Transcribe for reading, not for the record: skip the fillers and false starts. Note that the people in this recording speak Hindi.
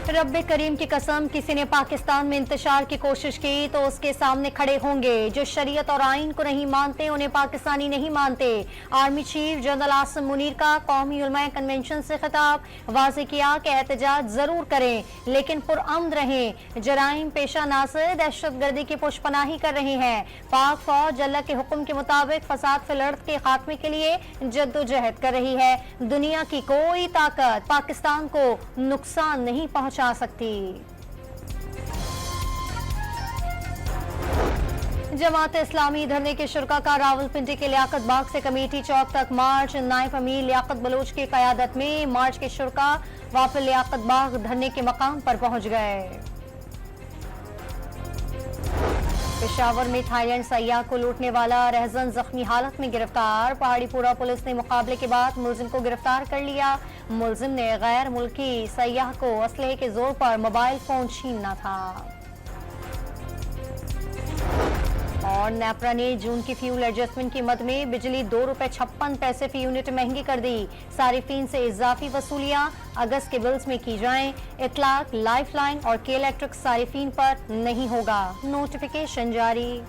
रब्बे करीम की कसम, किसी ने पाकिस्तान में इंतशार की कोशिश की तो उसके सामने खड़े होंगे। जो शरीयत और आइन को नहीं मानते उन्हें पाकिस्तानी नहीं मानते। Army chief general Asim Munir का कौमी उलमा कन्वेंशन से खिताब, वाज़ेह किया कि एहतजाज जरूर करें लेकिन पुरअमन रहें। जराइम पेशा नाज़िर दहशतगर्दी की पुष्पनाही कर रहे हैं। पाक फौज अल्लाह के हुक्म के मुताबिक फसाद फिल अर्द के खात्मे के लिए जद्दोजहद कर रही है। दुनिया की कोई ताकत पाकिस्तान को नुकसान नहीं पहुंचा सकती। जमात इस्लामी धरने के शुरा का रावलपिंडी के लियाकत बाग से कमेटी चौक तक मार्च। नायब अमीर लियाकत बलोच की क़यादत में मार्च के शुरा वाफिल लियाकत बाग धरने के मकाम पर पहुंच गए। पेशावर में थाईलैंड सयाह को लूटने वाला रहजन जख्मी हालत में गिरफ्तार। पहाड़ीपुरा पुलिस ने मुकाबले के बाद मुलजिम को गिरफ्तार कर लिया। मुलजिम ने गैर मुल्की सयाह को असलहे के जोर पर मोबाइल फोन छीनना था। और नेपरा ने जून की फ्यूल एडजस्टमेंट की मद में बिजली ₹2.56 फी यूनिट महंगी कर दी। सारिफीन से इजाफी वसूलियां अगस्त के बिल्स में की जाएं। इतलाक, लाइफलाइन और के इलेक्ट्रिक सारिफीन पर नहीं होगा। नोटिफिकेशन जारी।